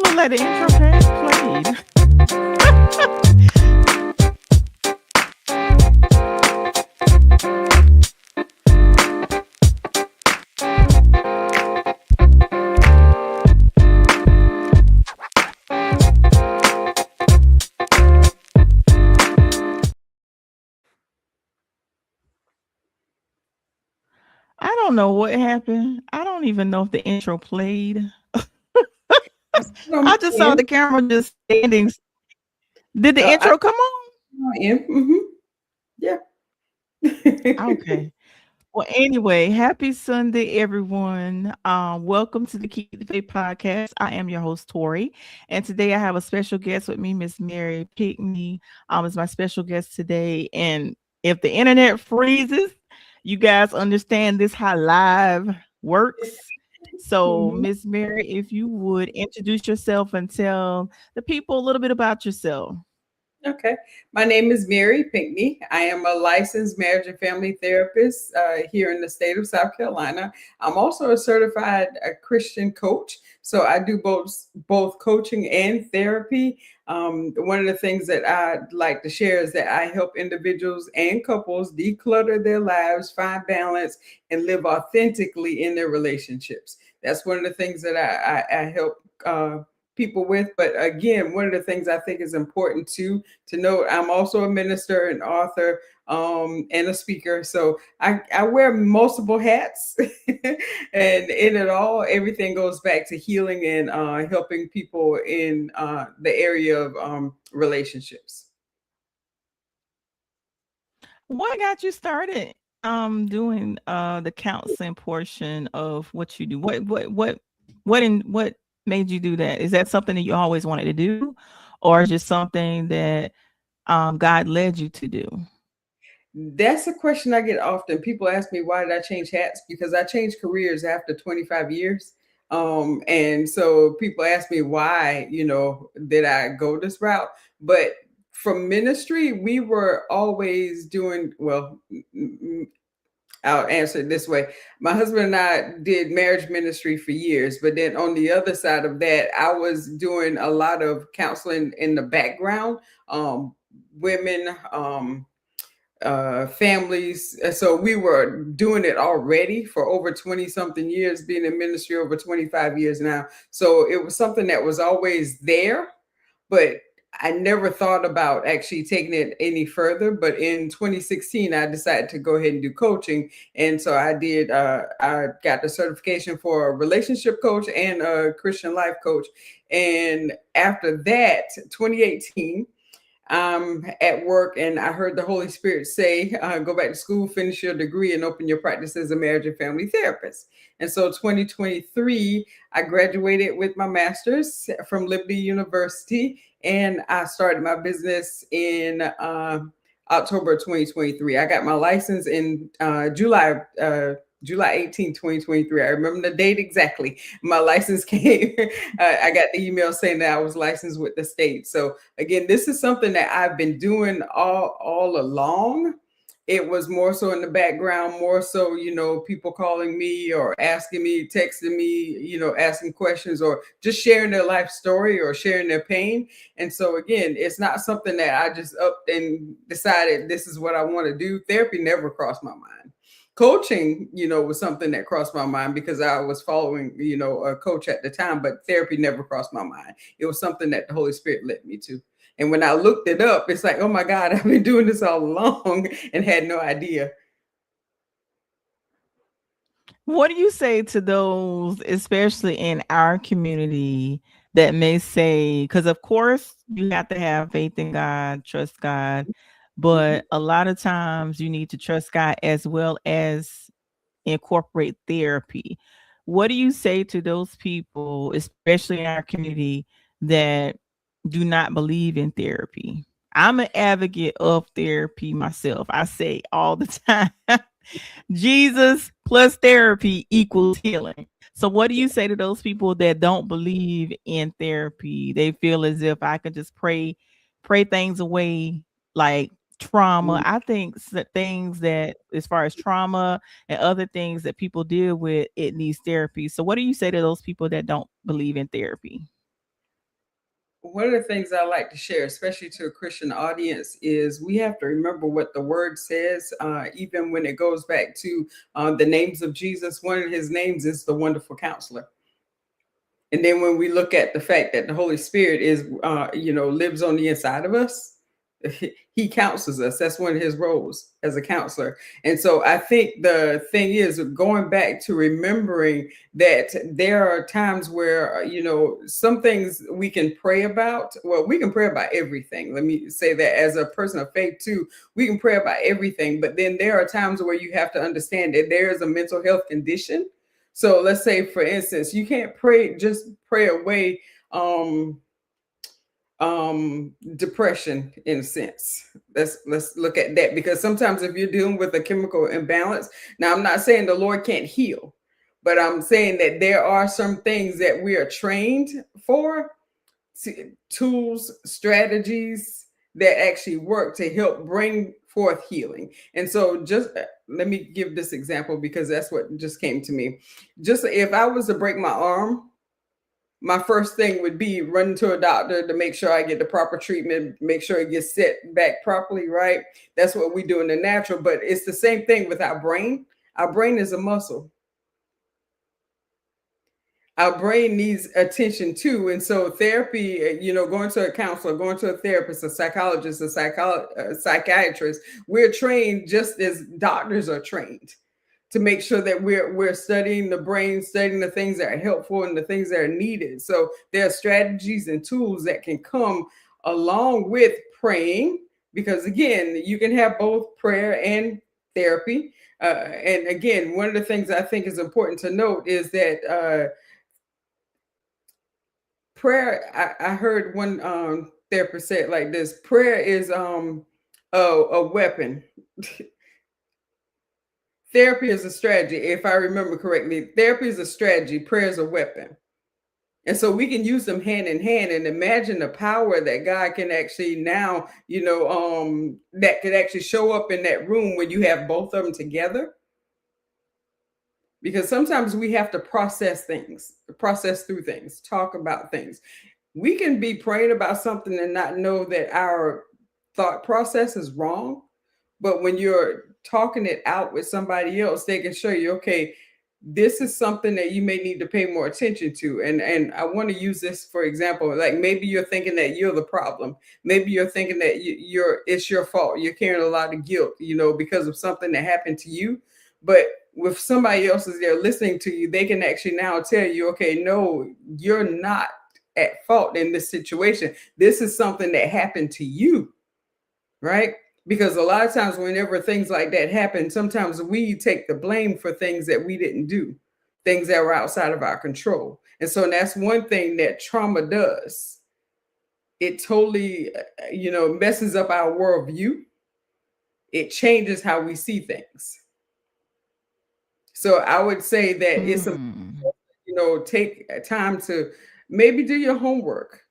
don't look like the intro played. I don't know what happened. I don't even know if the intro played. I see it on I my just saw end. the camera just standing. Did the I intro come on? see my end. Yeah. Okay. Well, anyway, happy Sunday, everyone. Welcome to the Keep the Faith podcast. I am your host, Tori, and today I have a special guest with me, Miss Mary Pinckney. Is my special guest today. And if the internet freezes, you guys understand this how live works. So, Mhm. Miss Mary, if you would introduce yourself and tell the people a little bit about yourself. Okay. My name is Mary Pinckney. I am a licensed marriage and family therapist here in the state of South Carolina. I'm also a certified Christian coach. So I do both coaching and therapy. One of the things that I like to share is that I help individuals and couples declutter their lives, find balance, and live authentically in their relationships. That's one of the things that I help people with. But again, one of the things I think is important to note, I'm also a minister, an author, and a speaker. So I wear multiple hats, and in it all, everything goes back to healing and helping people in the area of relationships. What got you started doing the counseling portion of what you do? What made you do that? Is that something that you always wanted to do, or just something that God led you to do? That's a question I get often. People ask me, why did I change hats? Because I changed careers after 25 years. And so people ask me why, did I go this route? But from ministry, we were always doing, well, I'll answer it this way. My husband and I did marriage ministry for years, but then on the other side of that, I was doing a lot of counseling in the background, women, families. So we were doing it already for over 20 something years, being in ministry over 25 years now. So it was something that was always there, but I never thought about actually taking it any further. But in 2016, I decided to go ahead and do coaching. And so I did, I got the certification for a relationship coach and a Christian life coach. And after that, 2018, at work, and I heard the Holy Spirit say, go back to school, finish your degree, and open your practice as a marriage and family therapist. And so 2023, I graduated with my master's from Liberty University, and I started my business in October 2023. I got my license in July 18, 2023. I remember the date exactly. My license came. I got the email saying that I was licensed with the state. So again, this is something that I've been doing all along. It was more so in the background, more so, people calling me or asking me, texting me, asking questions or just sharing their life story or sharing their pain. And so again, it's not something that I just up and decided this is what I want to do. Therapy never crossed my mind. Coaching, was something that crossed my mind because I was following, a coach at the time, but therapy never crossed my mind. It was something that the Holy Spirit led me to. And when I looked it up, it's like, oh my God, I've been doing this all along and had no idea. What do you say to those, especially in our community, that may say, because of course you have to have faith in God, trust God, Mhm. but a lot of times you need to trust God as well as incorporate therapy. What do you say to those people, especially in our community, that do not believe in therapy? I'm an advocate of therapy myself. I say all the time Jesus plus therapy equals healing. So, what do you say to those people that don't believe in therapy? They feel as if I can just pray things away, like trauma. I think things that, as far as trauma and other things that people deal with, it needs therapy. So, what do you say to those people that don't believe in therapy? one of the things I like to share, especially to a Christian audience, is we have to remember what the word says, even when it goes back to the names of Jesus. One of his names is the Wonderful Counselor. And then when we look at the fact that the Holy Spirit is, lives on the inside of us, he counsels us. That's one of his roles as a counselor. And so I think the thing is going back to remembering that there are times where, some things we can pray about. Well, we can pray about everything. Let me say that as a person of faith too, we can pray about everything. But then there are times where you have to understand that there is a mental health condition. So let's say, for instance, you can't just pray away depression in a sense. Let's look at that, because sometimes if you're dealing with a chemical imbalance, now I'm not saying the Lord can't heal, but I'm saying that there are some things that we are trained for, tools, strategies that actually work to help bring forth healing. And so just let me give this example because that's what just came to me. Just if I was to break my arm, my first thing would be running to a doctor to make sure I get the proper treatment, make sure it gets set back properly, right? That's what we do in the natural, but it's the same thing with our brain. Our brain is a muscle. Our brain needs attention too. And so therapy, going to a counselor, going to a therapist, a psychologist, a psychiatrist, we're trained just as doctors are trained to make sure that we're studying the brain, studying the things that are helpful and the things that are needed. So there are strategies and tools that can come along with praying, because again, you can have both prayer and therapy. And again, one of the things I think is important to note is that prayer, I heard one therapist say it like this: prayer is a weapon. Therapy is a strategy. If I remember correctly, therapy is a strategy, prayer is a weapon. And so we can use them hand in hand, and imagine the power that God can actually now, that could actually show up in that room when you have both of them together. Because sometimes we have to process through things, talk about things. We can be praying about something and not know that our thought process is wrong. But when you're talking it out with somebody else, they can show you, okay, this is something that you may need to pay more attention to. And I want to use this for example. Like maybe you're thinking that you're the problem. Maybe you're thinking that it's your fault. You're carrying a lot of guilt, because of something that happened to you. But with somebody else is there listening to you, they can actually now tell you, okay, no, you're not at fault in this situation. This is something that happened to you, right? Because a lot of times whenever things like that happen, sometimes we take the blame for things that we didn't do, things that were outside of our control. And so that's one thing that trauma does. It totally, messes up our worldview. It changes how we see things. So I would say that it's take time to maybe do your homework,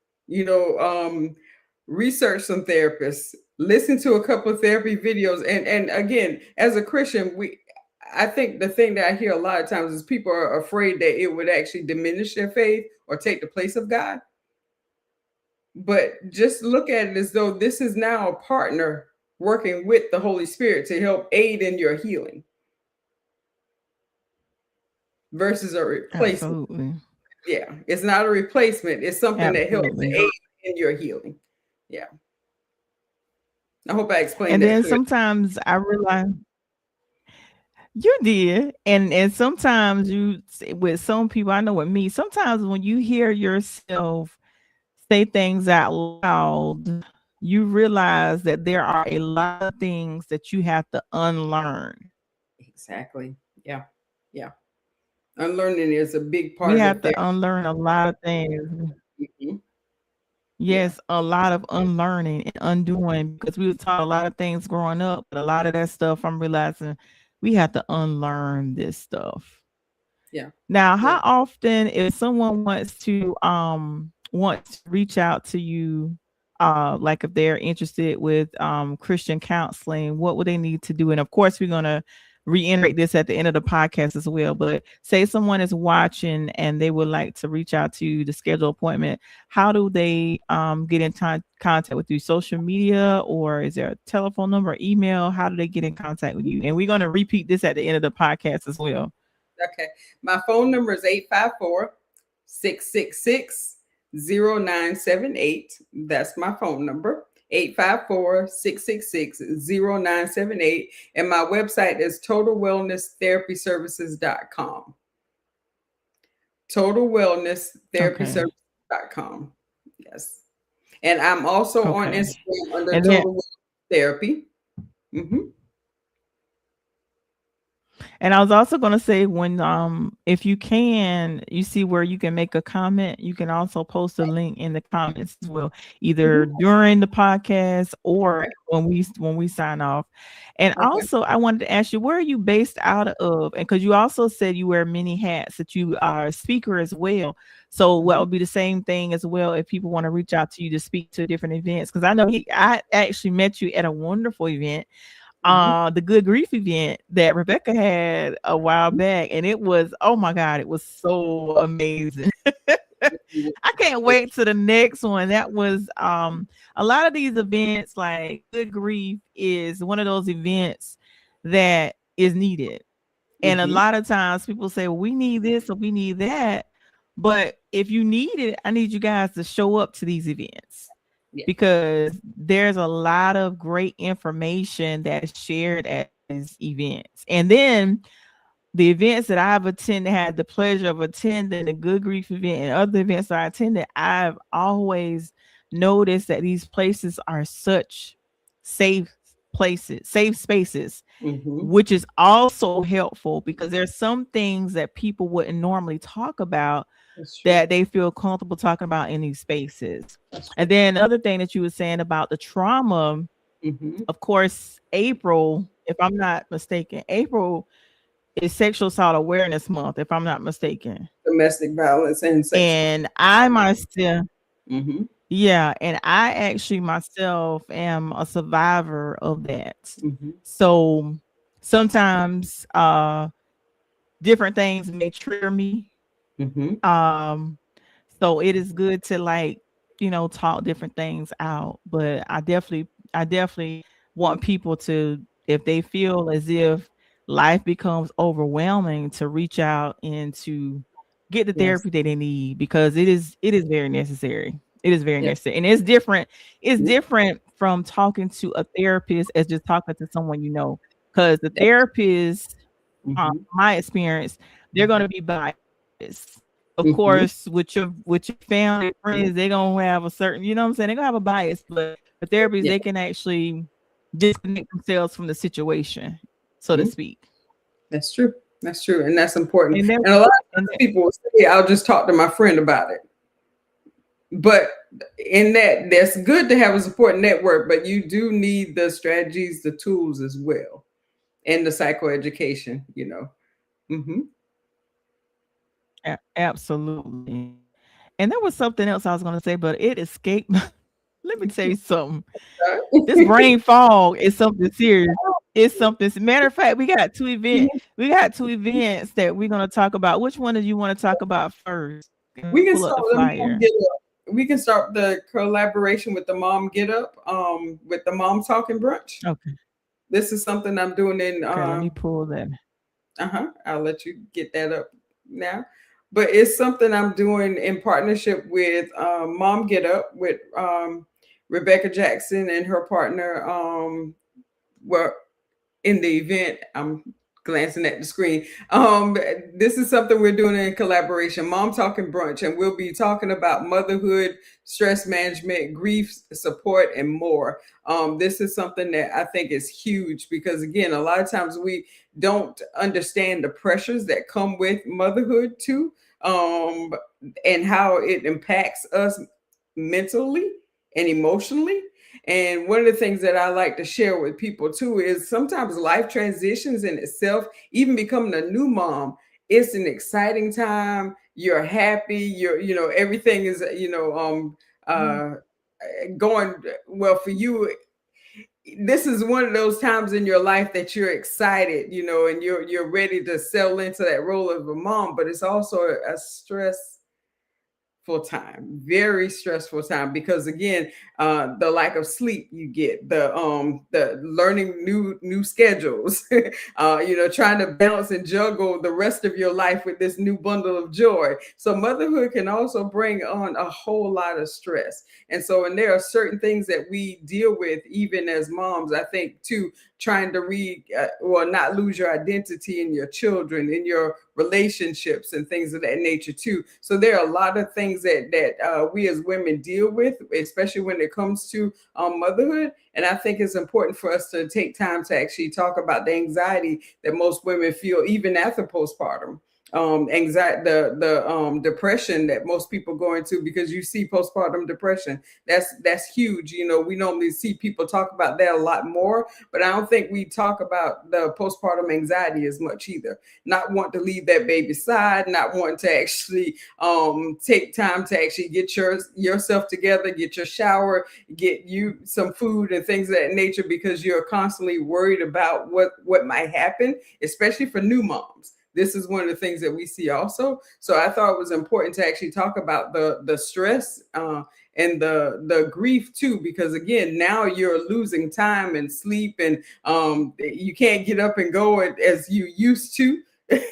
research some therapists, listen to a couple of therapy videos. And again, as a Christian, I think the thing that I hear a lot of times is people are afraid that it would actually diminish their faith or take the place of God. But just look at it as though this is now a partner working with the Holy Spirit to help aid in your healing versus a replacement. Absolutely. Yeah, it's not a replacement. It's something that helps Absolutely. aid in your healing. Yeah. I hope I explained And that then clearly. sometimes I realize you did. And sometimes with some people, I know with me, sometimes when you hear yourself say things out loud, you realize that there are a lot of things that you have to unlearn. Exactly. Yeah. Yeah. Unlearning is a big We part have of to therapy. unlearn a lot of things. Mhm. Yeah. Yes, a lot of unlearning and undoing because we were taught a lot of things growing up, but a lot of that stuff I'm realizing we have to unlearn this stuff. Yeah. Now, Yeah. how often if someone wants to reach out to you, like if they're interested with Christian counseling, what would they need to do? And of course, we're gonna reiterate this at the end of the podcast as well. But say someone is watching and they would like to reach out to you to schedule appointment. How do they get in contact with you? Social media, or is there a telephone number, email? How do they get in contact with you? And we're going to repeat this at the end of the podcast as well. Okay. My phone number is 854-666-0978. That's my phone number. 854-666-0978. And my website is totalwellnesstherapyservices.com. Okay. Totalwellnesstherapyservices.com. Yes. And I'm also on Okay. Instagram under And then Total Wellness Therapy. Mm-hmm. And I was also going to say, when if you can, you see where you can make a comment, you can also post a link in the comments as well, either Mm-hmm. during the podcast or Okay. when we sign off. And Okay. also, I wanted to ask you, where are you based out of? And because you also said you wear many hats, that you are a speaker as well. So what Mm-hmm. would be the same thing as well if people want to reach out to you to speak to different events? Because I know I actually met you at a wonderful event, Mm-hmm. the Good Grief event that Rebecca had a while back, and it was, oh my God, it was so amazing. I can't wait to the next one. That was a lot of these events, like Good Grief is one of those events that is needed. And a Mm-hmm. lot of times people say, well, we need this or we need that. But if you need it, I need you guys to show up to these events, Yeah. because there's a lot of great information that is shared at these events. And then the events that I've attended, had the pleasure of attending, the Good Grief event and other events that I attended, I've always noticed that these places are such safe places, safe spaces, Mm-hmm. which is also helpful because there's some things that people wouldn't normally talk about That's true. that they feel comfortable talking about in these spaces. That's And true. then the other thing that you were saying about the trauma, Mm-hmm. of course, April, if I'm not mistaken, April is Sexual Assault Awareness Month, if I'm not mistaken. Domestic violence and sexual. And I myself, Mm-hmm. yeah, and I actually myself am a survivor of that. Mm-hmm. So sometimes different things may trigger me. Mm-hmm. Um so it is good to, like, talk different things out. But I definitely want people to, if they feel as if life becomes overwhelming, to reach out and to get the Yes. therapy that they need, because it is very necessary. It is very Yes. necessary. And it's different from talking to a therapist as just talking to someone, because the That's, therapist, mm-hmm. my experience, they're going to be biased. Of Mm-hmm. course, with your family friends, they're gonna have a certain, you know what I'm saying? They're gonna have a bias, but the therapists, Yeah. they can actually disconnect themselves from the situation, so to Mhm. speak. That's true. That's true. And that's important. And then And a lot of and times people will say, I'll just talk to my friend about it. But in that, that's good to have a support network, but you do need the strategies, the tools as well, and the psychoeducation. Mm-hmm. absolutely. And there was something else I was gonna say, but it escaped. Let me tell you something. This brain fog is something serious. It's something. Matter of fact, we got two events that we're gonna talk about. Which one do you want to talk about first? We can Pull up start the with the mom flyer. get up. We can start the collaboration with the mom get up, with the mom talking brunch. Okay. This is something I'm doing in Okay. Let me pull that. I'll let you get that up now. But it's something I'm doing in partnership with Mom Get Up with Rebecca Jackson and her partner. Well, in the event, I'm glancing at the screen. This is something we're doing in collaboration, Mom Talking Brunch, and we'll be talking about motherhood, stress management, grief support, and more. This is something that I think is huge because, again, a lot of times we don't understand the pressures that come with motherhood too, um, and how it impacts us mentally and emotionally. And one of the things that I like to share with people too is sometimes life transitions in itself, even becoming a new mom, it's an exciting time. You're happy. Everything is, Mhm. going well for you. this is one of those times in your life that you're excited, and you're ready to settle into that role of a mom, but it's also a stress full time, very stressful time, because again, the lack of sleep you get, the learning new schedules, trying to balance and juggle the rest of your life with this new bundle of joy. So motherhood can also bring on a whole lot of stress. And there are certain things that we deal with even as moms, I think, too, trying to not lose your identity in your children, in your relationships and things of that nature too. So there are a lot of things that we as women deal with, especially when it comes to motherhood. And I think it's important for us to take time to actually talk about the anxiety that most women feel even after postpartum. Anxiety, the depression that most people go into, because you see postpartum depression, that's huge. We normally see people talk about that a lot more, but I don't think we talk about the postpartum anxiety as much either. Not want to leave that baby's side, not wanting to actually take time to actually get yourself together, get your shower, get you some food and things of that nature, because you're constantly worried about what might happen, especially for new moms. This is one of the things that we see also. So I thought it was important to actually talk about the stress and the grief too, because again, now you're losing time and sleep, and you can't get up and go as you used to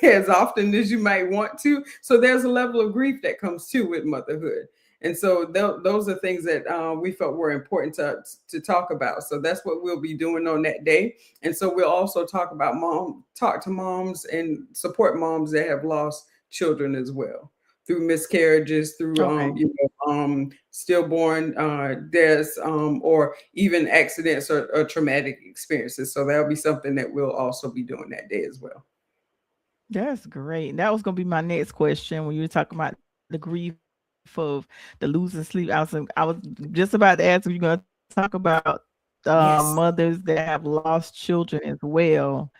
as often as you might want to. So there's a level of grief that comes too with motherhood. And so those are things that we felt were important to talk about. So that's what we'll be doing on that day. And so we'll also talk to moms and support moms that have lost children as well, through miscarriages, through Okay. stillborn deaths, or even accidents or traumatic experiences. So that'll be something that we'll also be doing that day as well. That's great. That was gonna be my next question when you were talking about the grief of the losing sleep. I was just about to ask if you're gonna talk about Yes. mothers that have lost children as well.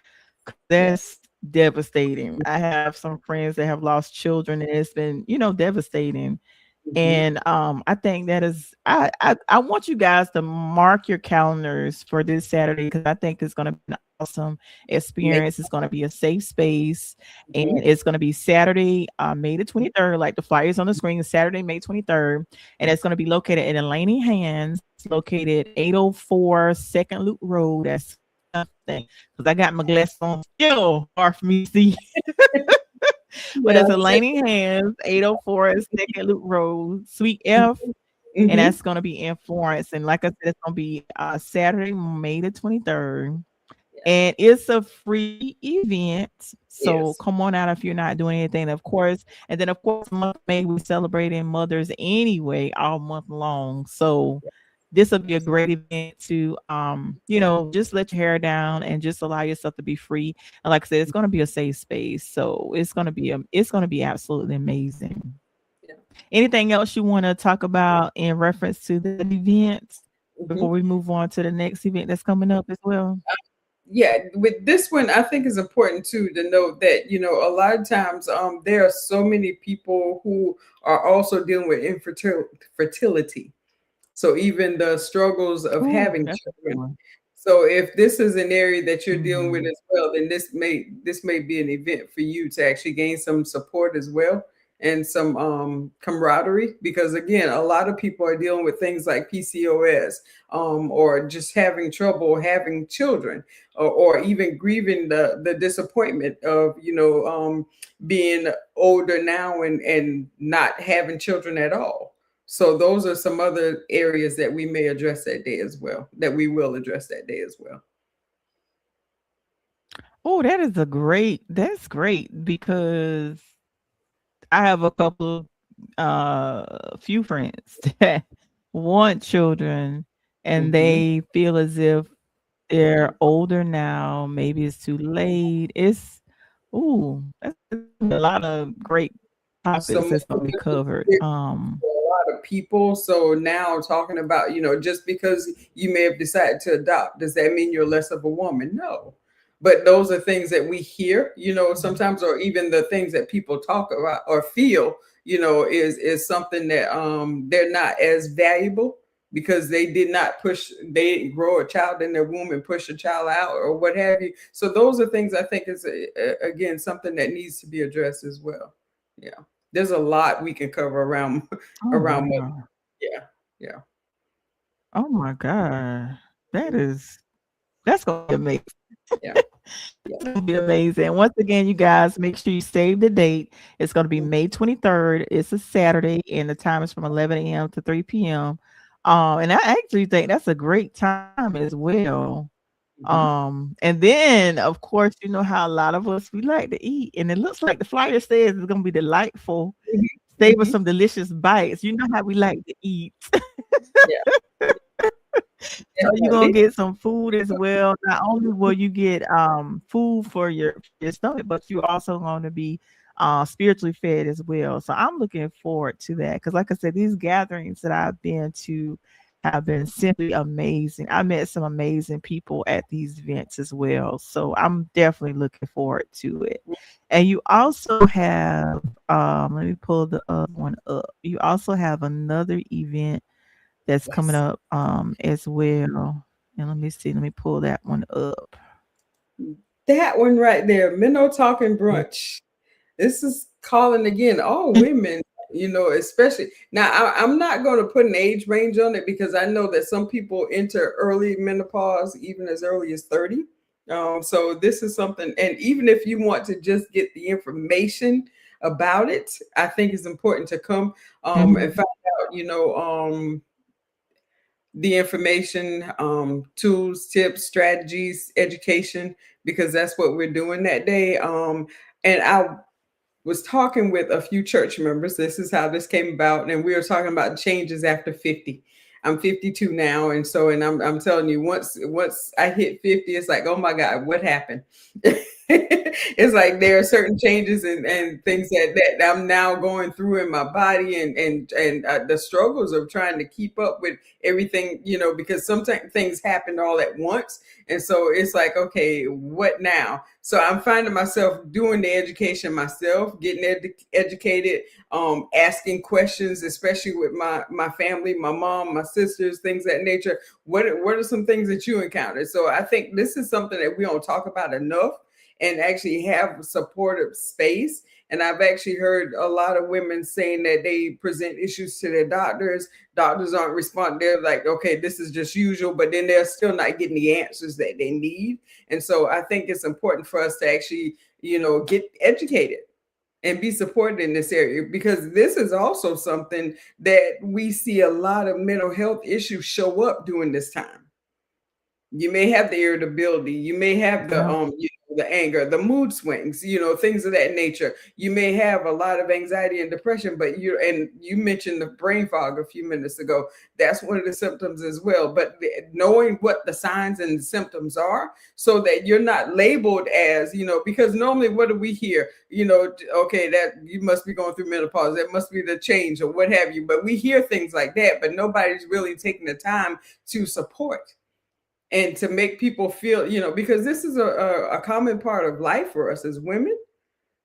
That's Yes. devastating. I have some friends that have lost children, and it's been, devastating. Mhm. And I think that is I want you guys to mark your calendars for this Saturday, because I think it's going to be an awesome experience. It's going to be a safe space, and Mhm. it's going to be Saturday, May the 23rd, like the flyers on the screen. Saturday, May 23rd, and it's going to be located in Laney Hands, located 804 Second Loop Road. That's something, because I got my glasses on, still hard for me to see. But it's a Yes. Laney Hands, 804 Second Loop Road, Suite F, and Mhm. that's gonna be in Florence. And like I said, it's gonna be Saturday, May the 23rd. Yes. And it's a free event. So Yes. come on out if you're not doing anything, of course. And then of course, month of May, we're celebrating mothers anyway, all month long. So this will be a great event to just let your hair down and just allow yourself to be free. And like I said, it's gonna be a safe space. So it's gonna be absolutely amazing. Yeah. Anything else you want to talk about in reference to that event before Mhm. we move on to the next event that's coming up as well? Yeah, with this one, I think it's important too to note that a lot of times there are so many people who are also dealing with infertility. So even the struggles of Oh, having that's a good children. one. So if this is an area that you're dealing with Mhm. as well, then this may be an event for you to actually gain some support as well, and some camaraderie, because again, a lot of people are dealing with things like PCOS, or just having trouble having children, or even grieving the disappointment of being older now and not having children at all. So those are some other areas that we may address that day as well, that we will address that day as well. Oh, that's great because I have a couple few friends that want children, and Mhm. they feel as if they're older now, maybe it's too late. That's a lot of great topics Some that's gonna be covered. for a lot of people. So now talking about, just because you may have decided to adopt, does that mean you're less of a woman? No. But those are things that we hear, Mhm. sometimes, or even the things that people talk about or feel, is something that they're not as valuable. because they did not push, they didn't grow a child in their womb and push a child out or what have you. So those are things I think is again something that needs to be addressed as well. Yeah, there's a lot we can cover around Oh around wow. yeah, yeah, Oh my God. That yeah, is that's gonna be amazing. yeah, yeah. It's gonna be amazing. Once again, you guys make sure you save the date. It's gonna be May 23rd. It's a Saturday, and the time is from 11 a.m. to 3 p.m. And I actually think that's a great time as well. Mm-hmm. And then of course, you know how a lot of us we like to eat, and it looks like the flyer says it's gonna be delightful. Save us Mm-hmm. some delicious bites. You know how we like to eat. Yeah, So you're gonna definitely. get some food as well. Not only will you get food for your stomach, but you also gonna be spiritually fed as well. So I'm looking forward to that because, like I said, these gatherings that I've been to have been simply amazing. I met some amazing people at these events as well. So I'm definitely looking forward to it. And you also have let me pull the other one up. You also have another event that's coming Yes. up as well. And let me see, let me pull that one up. That one right there, Minnow Talking Brunch. This is calling again all women, especially now. I'm not going to put an age range on it because I know that some people enter early menopause even as early as 30. So this is something, and even if you want to just get the information about it, I think it's important to come and Mhm. find out, the information, tools, tips, strategies, education, because that's what we're doing that day. And I was talking with a few church members. This is how this came about, and we were talking about changes after 50. I'm 52 now, and so, and I'm telling you, once I hit 50, it's like, oh my God, what happened? It's like there are certain changes and things that I'm now going through in my body, and the struggles of trying to keep up with everything, because sometimes things happen all at once, and so it's like, okay, what now? So I'm finding myself doing the education myself, getting educated, asking questions, especially with my family, my mom, my sisters, things of that nature. What are some things that you encountered? So I think this is something that we don't talk about enough, and actually have a supportive space. And I've actually heard a lot of women saying that they present issues to their doctors. Doctors aren't responding. They're like, okay, this is just usual, but then they're still not getting the answers that they need. And so I think it's important for us to actually, get educated and be supported in this area, because this is also something that we see a lot of mental health issues show up during this time. You may have the irritability, you may have the Yeah. the anger, the mood swings, things of that nature. You may have a lot of anxiety and depression, but you mentioned the brain fog a few minutes ago. That's one of the symptoms as well. But knowing what the signs and symptoms are, so that you're not labeled as, because normally what do we hear? Okay, that you must be going through menopause, that must be the change or what have you. But we hear things like that, but nobody's really taking the time to support and to make people feel, because this is a common part of life for us as women.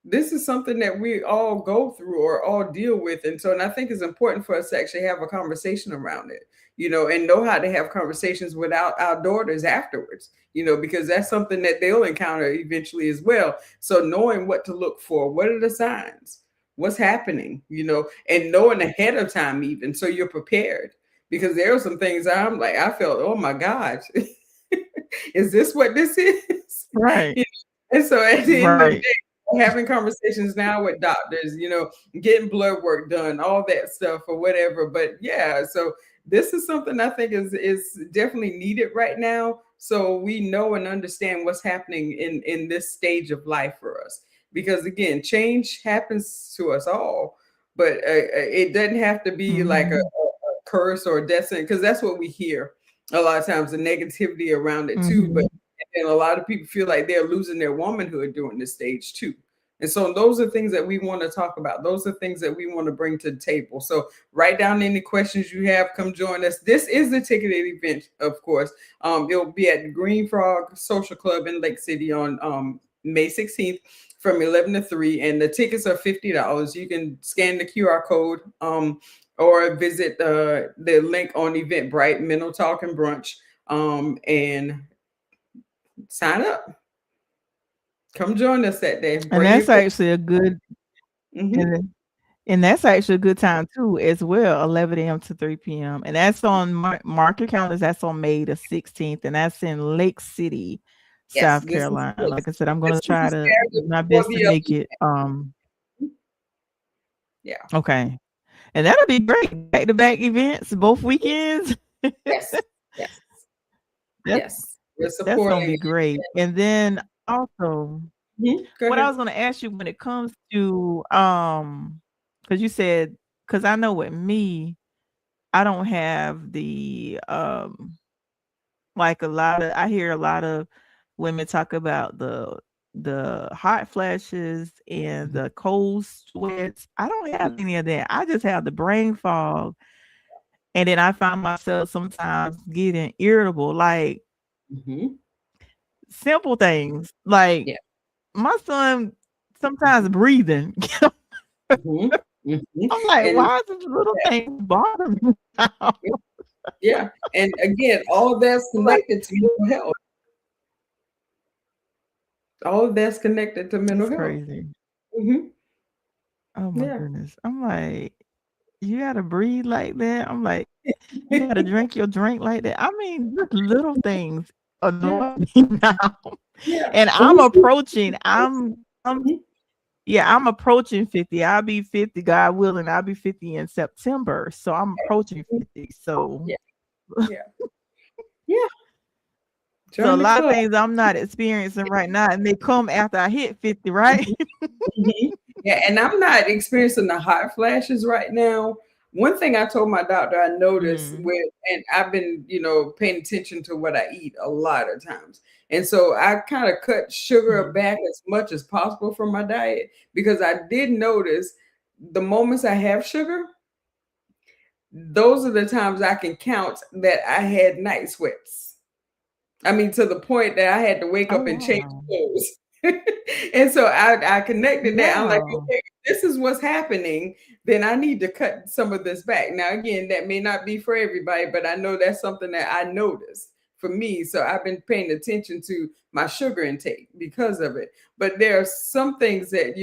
This is something that we all go through or all deal with. And I think it's important for us to actually have a conversation around it, and know how to have conversations with our daughters afterwards, because that's something that they'll encounter eventually as well. So knowing what to look for, what are the signs, what's happening, and knowing ahead of time, even so you're prepared. Because there are some things I'm like, I felt, oh my gosh, is this what this is? Right. You And so at the end of the Right. day, having conversations now with doctors, getting blood work done, all that stuff or whatever. But yeah, so this is something I think is definitely needed right now. So we know and understand what's happening in this stage of life for us. Because again, change happens to us all, but it doesn't have to be like Mhm. a curse or a destiny, because that's what we hear a lot of times, the negativity around it too. But Mhm. and a lot of people feel like they're losing their womanhood during this stage too. And so those are things that we want to talk about. Those are things that we want to bring to the table. So write down any questions you have. Come join us. This is the ticketed event, of course. It'll be at the Green Frog Social Club in Lake City on May 16th from 11 to 3. And the tickets are $50. You can scan the QR code or visit the link on Eventbrite, Mental Talk and Brunch, and sign up. Come join us that day. And Bring your that's actually a good mm-hmm. and and that's actually a good time too as well, 11 a.m. to 3 p.m. And that's on mark your calendars. That's on May the 16th, and that's in Lake City, Yes, South Carolina. Like I said, I'm this gonna is try to do Saturday my before best to the make it. yeah. Okay, and that'll be great. Back to back events, both weekends. Yes, yes, That's yes. We're that's gonna supporting. be great. And then also, Go what I ahead. was gonna ask you when it comes to because you said because I know with me, I don't have the like a lot of I hear a lot of women talk about the hot flashes and the cold sweats. I don't have any of that. I just have the brain fog. And then I find myself sometimes getting irritable, like Mm-hmm. simple things. Like Yeah. my son sometimes breathing. Mm-hmm. Mm-hmm. I'm like, And why is this little thing bother me now? yeah, and again, all that's Like, connected to mental health. All of that's connected to mental it's health. crazy. Mm-hmm. Oh my Yeah. goodness. I'm like, you gotta breathe like that. I'm like, you gotta drink your drink like that. I mean, just little things Yeah. annoy me now. Yeah. And When I'm we see approaching, I'm Mhm. yeah, I'm approaching 50. I'll be 50, God willing. I'll be 50 in September. So I'm approaching 50. So Yeah. Yeah. Yeah. so a Join the lot of club. things I'm not experiencing right now, and they come after I hit 50, right? Mhm. Yeah, and I'm not experiencing the hot flashes right now. One thing I told my doctor I noticed Mhm. with, and I've been, paying attention to what I eat a lot of times. And so I kind of cut sugar Mhm. back as much as possible from my diet because I did notice the moments I have sugar, those are the times I can count that I had night sweats. I mean, to the point that I had to wake Oh up and change wow. clothes. And so I connected that. I'm like, Wow. okay, if this is what's happening, then I need to cut some of this back. Now, again, that may not be for everybody, but I know that's something that I noticed for me. So I've been paying attention to my sugar intake because of it. But there are some things that,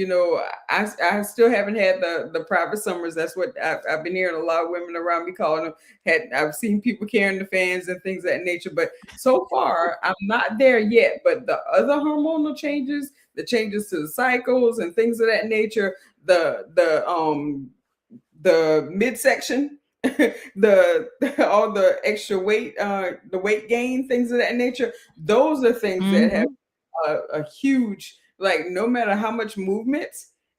I still haven't had the private summers. That's what I've been hearing a lot of women around me calling them. I've seen people carrying the fans and things of that nature. But so far, I'm not there yet. But the other hormonal changes, the changes to the cycles and things of that nature, the midsection, the all the extra weight, the weight gain, things of that nature. Those are things that have Mhm. a huge, like, no matter how much movement,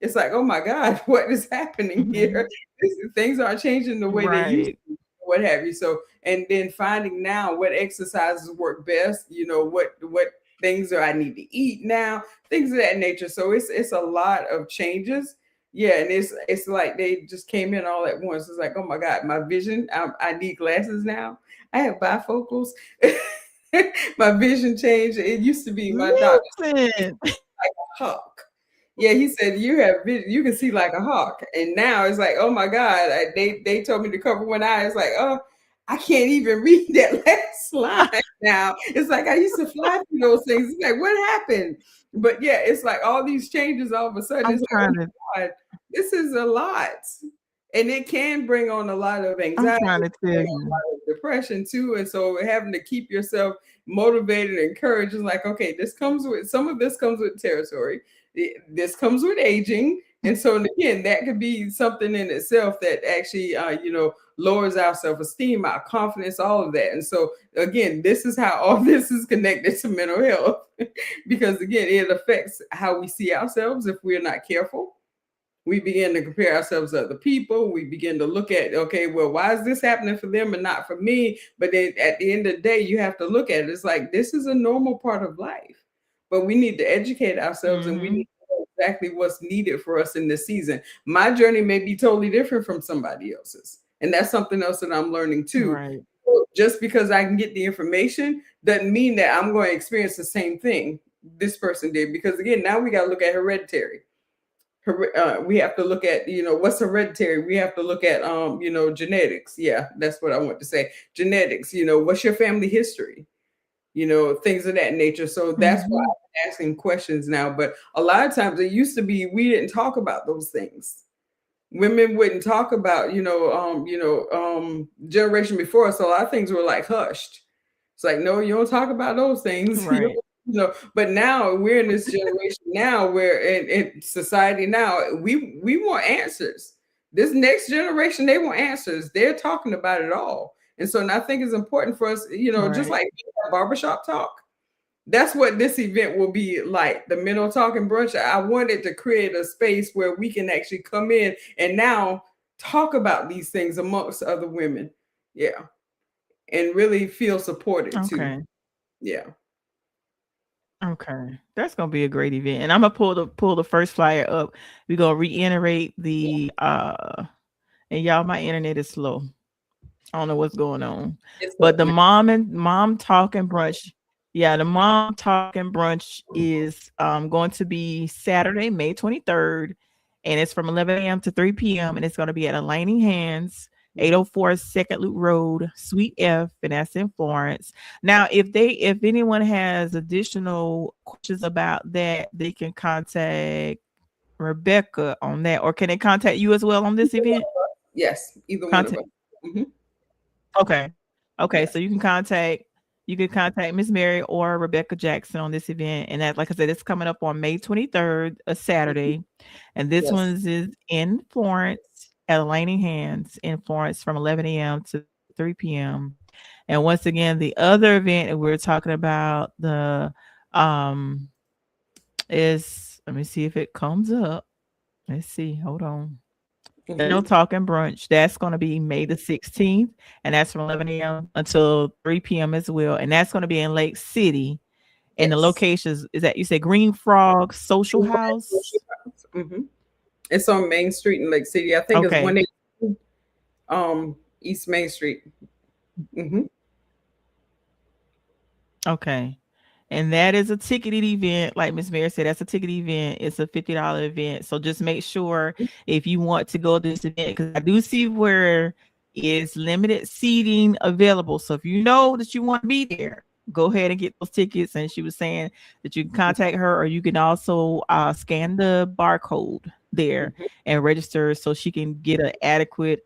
it's like, oh my God, what is happening here? Mhm. Things aren't changing the way they used Right. to, what have you. So, and then finding now what exercises work best, what things do I need to eat now, things of that nature. So it's a lot of changes. Yeah, and it's like they just came in all at once. It's like, oh my God, my vision, I need glasses now. I have bifocals. My vision changed. It used to be my doctor Listen. like a hawk. Yeah, he said you have vision, you can see like a hawk. And now it's like, oh my God, they told me to cover one eye. It's like, oh, I can't even read that last line now. It's like I used to fly through those things. It's like, what happened? But yeah, it's like all these changes all of a sudden. I'm It's like, oh trying to my God, this is a lot. And it can bring on a lot of I'm anxiety, trying to tell a you. lot of depression too. And so having to keep yourself motivated and encouraged is like, okay, this comes with some of this comes with territory. This comes with aging. And so again, that could be something in itself that actually lowers our self-esteem, our confidence, all of that. And so again, this is how all this is connected to mental health. Because again, it affects how we see ourselves if we're not careful. We begin to compare ourselves to other people. We begin to look at, okay, well, why is this happening for them and not for me? But then at the end of the day, you have to look at it. It's like, this is a normal part of life, but we need to educate ourselves and we need Mhm. to know exactly what's needed for us in this season. My journey may be totally different from somebody else's. And that's something else that I'm learning too. Right. So just because I can get the information doesn't mean that I'm going to experience the same thing this person did. Because again, now we got to look at hereditary. we have to look at, what's hereditary. We have to look at, genetics. Yeah, that's what I want to say. Genetics. What's your family history? Things of that nature. So that's why Mhm. I'm asking questions now. But a lot of times it used to be we didn't talk about those things. Women wouldn't talk about, generation before us. So a lot of things were like hushed. It's like, no, you don't talk about those things. Right. But now we're in this generation now where in society now we want answers. This next generation, they want answers. They're talking about it all. And so and I think it's important for us, just Right. like barbershop talk. That's what this event will be like, the mental talking brunch. I wanted to create a space where we can actually come in and now talk about these things amongst other women. Yeah. And really feel supported too. Okay. Yeah. Okay. That's gonna be a great event. And I'm gonna pull the first flyer up. We're gonna reiterate the and y'all, my internet is slow. I don't know what's going on. It's But up the now. mom talking brunch, yeah, the mom talking brunch is going to be Saturday, May 23rd, and it's from 11 a.m. to 3 p.m. and it's going to be at Aligning Hands, 804 Second Loop Road, Suite F, and that's in Florence. Now, if anyone has additional questions about that, they can contact Rebecca on that, or can they contact you as well on this event? Yes, either one of Contact. us. Hmm. Okay. Okay, Yeah. so you can contact Miss Mary or Rebecca Jackson on this event. And that, like I said, it's coming up on May 23rd, a Mhm. Saturday. And this Yes. one is in Florence at Laning Hands in Florence from 11 a.m. to 3 p.m. And once again, the other event that we're talking about, the um is, let me see if it comes up. Let's see. Hold on. Mental Hmm. Talk and Brunch. That's going to be May the 16th, and that's from 11 a.m. until 3 p.m. as well. And that's going to be in Lake City. And the Yes. locations is that you said Green Frog Social House. Hmm. It's on Main Street in Lake City. I think it's Okay. 180 East Main Street. Hmm. Okay. And that is a ticketed event. Like Miss Mary said, that's a ticketed event. It's a $50 event. So just make sure if you want to go to this event, because I do see where is limited seating available. So if you know that you want to be there, go ahead and get those tickets. And she was saying that you can contact her, or you can also scan the barcode there Hmm. and register so she can get an adequate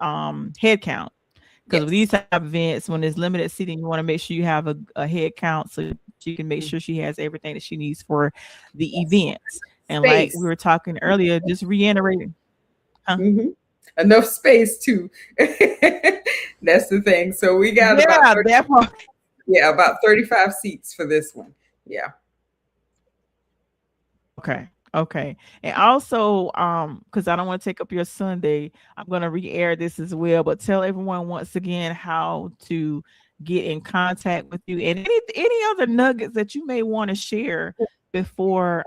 head count. Because with these Yes. type of events, when there's limited seating, you want to make sure you have a head count so she can make Mhm. sure she has everything that she needs for the Yes. events. And like we Space. were talking earlier, just reiterating, huh? Hmm. Enough space too. That's the thing. So we got about Yeah, 30, that part. yeah, about 35 seats for this one. Yeah. Okay. Okay. And also, because I don't want to take up your Sunday, I'm gonna re-air this as well. But tell everyone once again how to get in contact with you and any other nuggets that you may want to share before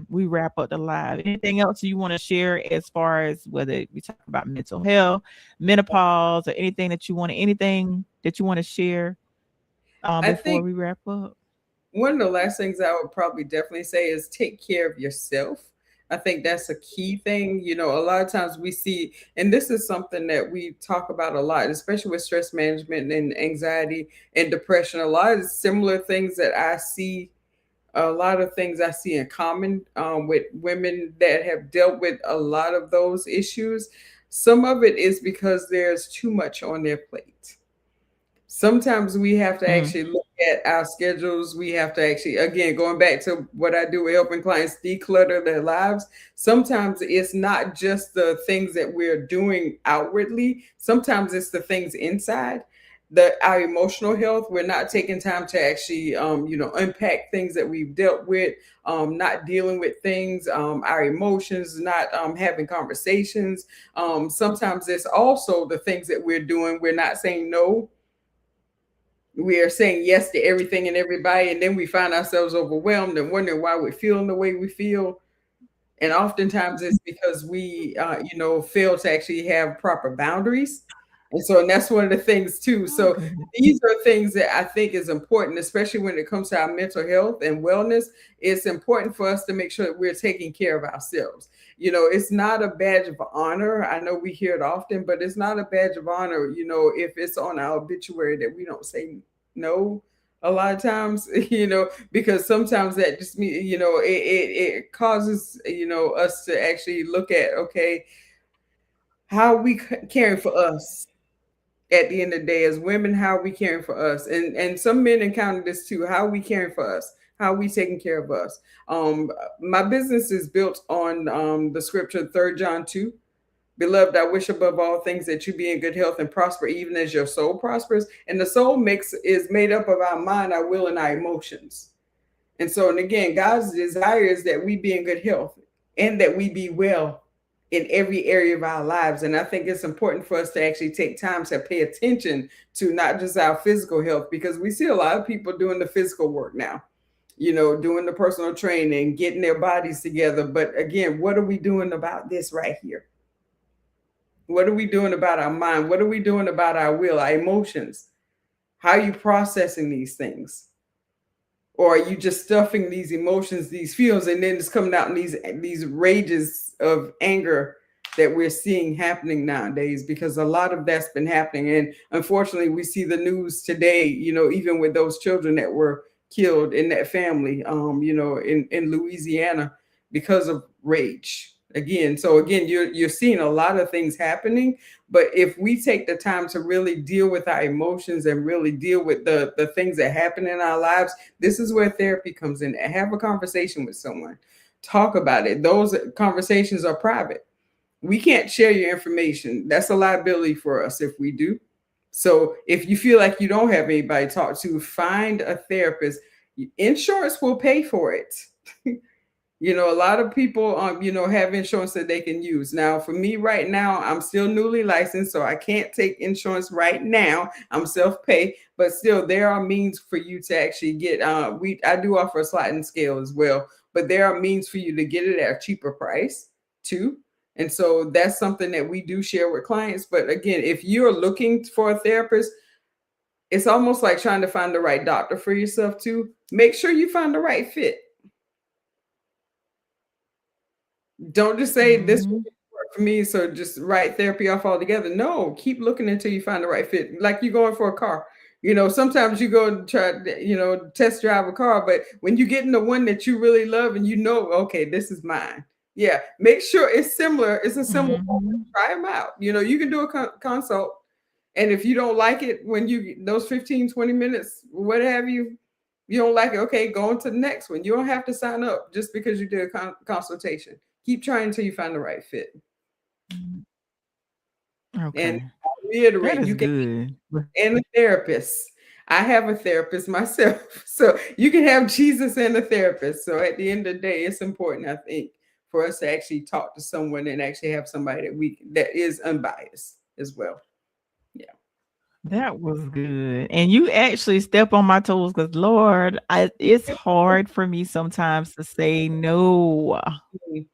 we wrap up the live. Anything else you want to share as far as whether we talk about mental health, menopause, or anything that you want to share I before think we wrap up? one of the last things I would probably definitely say is take care of yourself. I think that's a key thing. A lot of times we see, and this is something that we talk about a lot, especially with stress management and anxiety and depression. A lot of similar things that I see, a lot of things I see in common with women that have dealt with a lot of those issues. Some of it is because there's too much on their plate. Sometimes we have to Mm, actually look at our schedules. We have to actually, again, going back to what I do with helping clients declutter their lives. Sometimes it's not just the things that we're doing outwardly. Sometimes it's the things inside. Our emotional health. We're not taking time to actually, unpack things that we've dealt with. Not dealing with things. Our emotions. Not having conversations. Sometimes it's also the things that we're doing. We're not saying no, we are saying yes to everything and everybody, and then we find ourselves overwhelmed and wondering why we're feeling the way we feel. And oftentimes it's because we fail to actually have proper boundaries. And that's one of the things too. Oh, So goodness. these are things that I think is important, especially when it comes to our mental health and wellness. It's important for us to make sure that we're taking care of ourselves. It's not a badge of honor. I know we hear it often, but it's not a badge of honor, if it's on our obituary that we don't say no a lot of times, because sometimes that just means, it causes, us to actually look at, okay, how are we caring for us at the end of the day as women? How are we caring for us? And some men encounter this too. How are we caring for us? How are we taking care of us? My business is built on the scripture 3 John 2. Beloved, I wish above all things that you be in good health and prosper, even as your soul prospers. And the soul mix is made up of our mind, our will, and our emotions. And again, God's desire is that we be in good health and that we be well in every area of our lives. And I think it's important for us to actually take time to pay attention to not just our physical health, because we see a lot of people doing the physical work now, doing the personal training, getting their bodies together. But again, what are we doing about this right here? What are we doing about our mind? What are we doing about our will, our emotions? How are you processing these things? Or are you just stuffing these emotions, these feelings, and then it's coming out in these rages of anger that we're seeing happening nowadays? Because a lot of that's been happening. And unfortunately, we see the news today, even with those children that were killed in that family, in Louisiana because of rage. So again, you're seeing a lot of things happening. But if we take the time to really deal with our emotions and really deal with the things that happen in our lives, this is where therapy comes in. Have a conversation with someone, talk about it. Those conversations are private. We can't share your information. That's a liability for us if we do. So if you feel like you don't have anybody to talk to, find a therapist. Insurance will pay for it. A lot of people, have insurance that they can use. Now, for me right now, I'm still newly licensed, so I can't take insurance right now. I'm self-pay, but still, there are means for you to actually get. I do offer a sliding scale as well, but there are means for you to get it at a cheaper price too. And so that's something that we do share with clients. But again, if you're looking for a therapist, it's almost like trying to find the right doctor for yourself too. Make sure you find the right fit. Don't just say this will Mhm. work for me, so just write therapy off altogether. No, keep looking until you find the right fit. Like you're going for a car. Sometimes you go and try, test drive a car, but when you get in the one that you really love and okay, this is mine. Yeah, make sure it's similar. It's a similar. Mhm. Try them out. You can do a consult, and if you don't like it when you those 15, 20 minutes, what have you, you don't like it, okay, go on to the next one. You don't have to sign up just because you did a consultation. Keep trying until you find the right fit. Mhm. And Okay. I'll That reiterate, is you can good. and a therapist. I have a therapist myself. So you can have Jesus and a therapist. So at the end of the day, it's important, I think, for us to actually talk to someone and actually have somebody that is unbiased as well. Yeah. That was good. And you actually step on my toes because Lord, it's hard for me sometimes to say no. Mhm.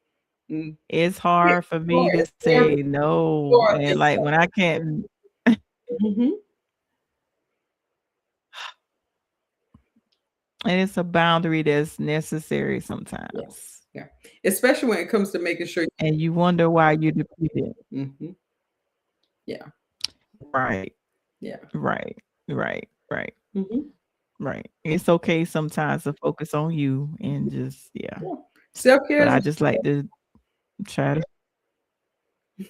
Mhm. It's Yeah. hard for me Sure, to it's very say no. sure, And it's like when I can't, mhm. and it's a boundary that's necessary Yeah. sometimes. Yeah. Especially when it comes to making sure. And you wonder why you're depleted. Mhm. Yeah. Right, Yeah. right, right, right, Mhm. right. It's okay sometimes to focus on you and just, yeah. Yeah. Self-care But is I a just like to try to. choice.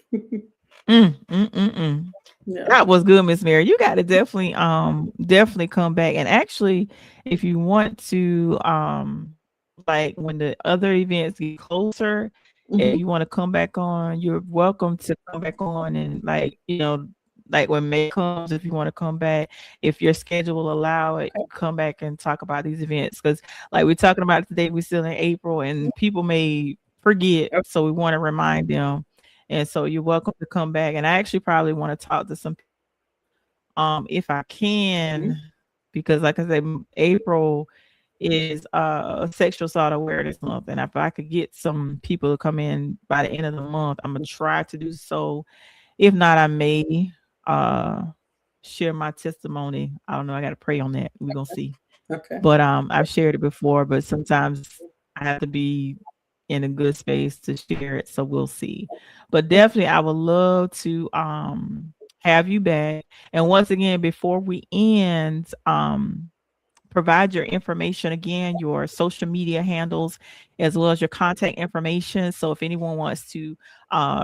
Mm. Yeah. That was good, Miss Mary. You gotta definitely come back. And actually, if you want to, like when the other events get closer, if Mhm. you want to come back on, you're welcome to come back on and like when May comes, if you want to come back, if your schedule will allow it, Okay. come back and talk about these events. Because like we're talking about today, we're still in April and people may forget. Okay. So we want to remind them. And so you're welcome to come back. And I actually probably want to talk to some people, if I can, Mhm. because like I said, April is sexual assault awareness month. And if I could get some people to come in by the end of the month, I'm gonna try to do so. If not, I may. uh share my testimony. I don't know. I got to pray on that. We're gonna see. Okay. But I've shared it before, but sometimes I have to be in a good space to share it. So we'll see. But definitely I would love to have you back. And once again, before we end, provide your information again, your social media handles, as well as your contact information. So if anyone wants to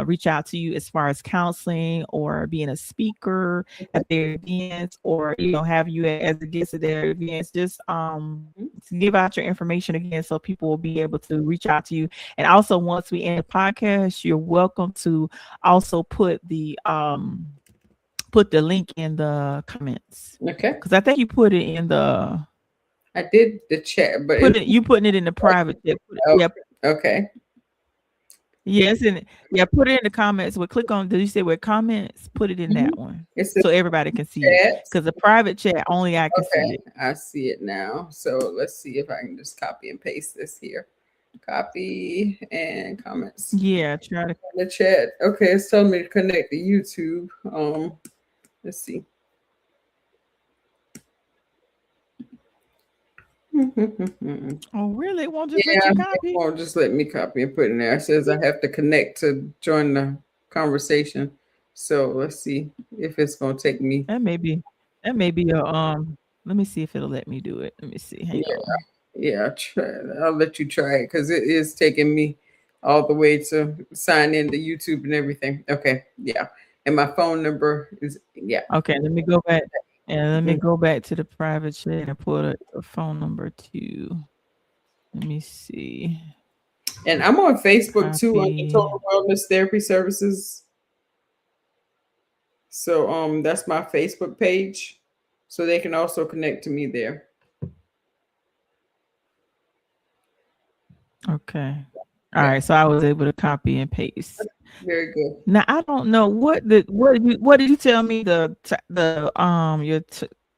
reach out to you as far as counseling or being a speaker at their events, or have you as a guest at their events, just to give out your information again so people will be able to reach out to you. And also, once we end the podcast, you're welcome to also put the link in the comments, Okay. because I think you put it in the I did the chat, but you putting it in the private chat. oh, Yeah, okay. yes, and yeah, put it in the comments. We'll click on. Did you say where comments? Put it in that one It's so everybody can see it. chat. Because the private chat only I can see Okay, it. I see it now. So let's see if I can just copy and paste this here. Copy and comments Yeah, try to. in the chat. Okay, it's telling me to connect to YouTube. Let's see. Oh, really? It won't just let Yeah, you it copy? won't just let me copy and put in there. It says I have to connect to join the conversation. So let's see if it's gonna take me. That may be. That may be a. Let me see if it'll let me do it. Let me see. Hang Yeah, on. yeah. I'll let you try it because it is taking me all the way to sign into YouTube and everything. Okay, yeah. And my phone number is Okay, let me go back. And let me Mhm. go back to the private chat and put a phone number too. Let me see. And I'm on Facebook too under Copy. Total Wellness Therapy Services. So that's my Facebook page. So they can also connect to me there. Okay. All Yeah, right. So I was able to copy and paste. very good. Now I don't know what did you tell me your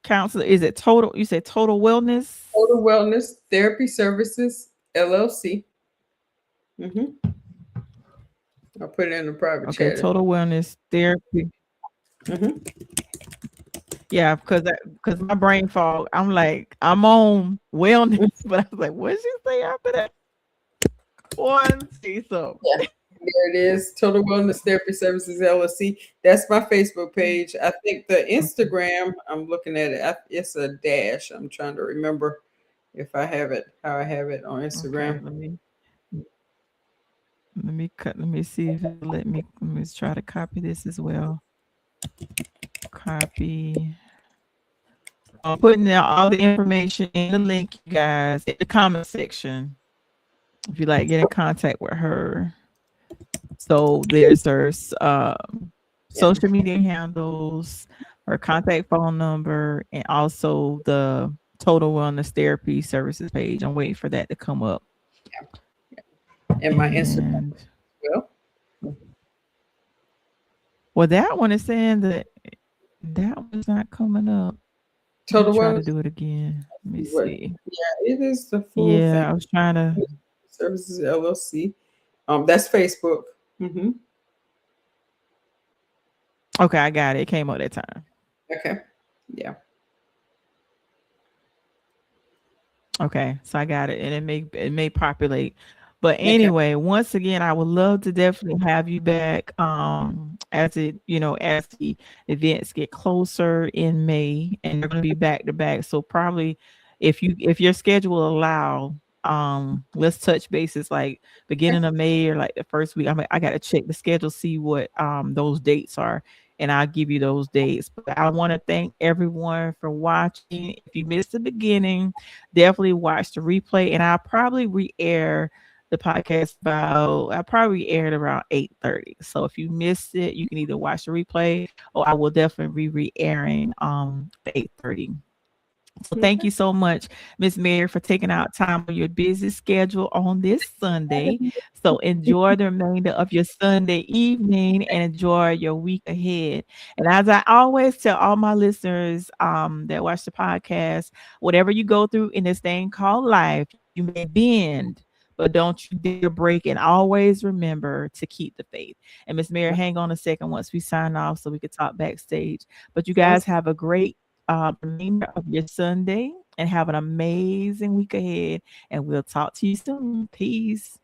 counselor, is it total, you said total wellness? Total Wellness Therapy Services LLC. I'll put it in the private Okay, chat. total wellness therapy. hmm Yeah, because my brain fog. I'm like, I'm on wellness, but I was like, what did you say after that? One, see something. Yeah, there it is. Total Wellness Therapy Services LLC. That's my Facebook page. I think the Instagram, I'm looking at it. It's a dash. I'm trying to remember if I have it, how I have it on Okay, Instagram. let me see if it let me try to copy this as well. Copy. I'm putting down all the information in the link, you guys, in the comment section. If you like, get in contact with her. So there's her Yeah. social media handles, her contact phone number, and also the Total Wellness Therapy Services page. I'm waiting for that to come up. And my Instagram And as well. well, that one is saying that one's not coming up. Let me Total try to Wellness. do it again. Let me What? see. Yeah, it is the full thing. Yeah, I was trying to. Services LLC. That's Facebook. Okay, I got it. It came up that time. Okay. Yeah. Okay, so I got it, and it may populate. But Okay. anyway, once again, I would love to definitely have you back. As the events get closer in May, and they're going to be back to back. So probably, if your schedule will allow, let's touch bases like beginning of May or like the first week. I got to check the schedule, see what those dates are, and I'll give you those dates. But I want to thank everyone for watching. If you missed the beginning, definitely watch the replay, and I'll probably re-air the podcast I probably aired around 8:30. So if you missed it, you can either watch the replay or I will definitely be re-airing at 8:30. So thank you so much, Miss Mary, for taking out time on your busy schedule on this Sunday. So enjoy the remainder of your Sunday evening and enjoy your week ahead. And as I always tell all my listeners that watch the podcast, whatever you go through in this thing called life, you may bend, but don't you dare break, and always remember to keep the faith. And Miss Mary, hang on a second once we sign off so we could talk backstage. But you guys Okay. have a great remainder of your Sunday and have an amazing week ahead. And we'll talk to you soon. Peace.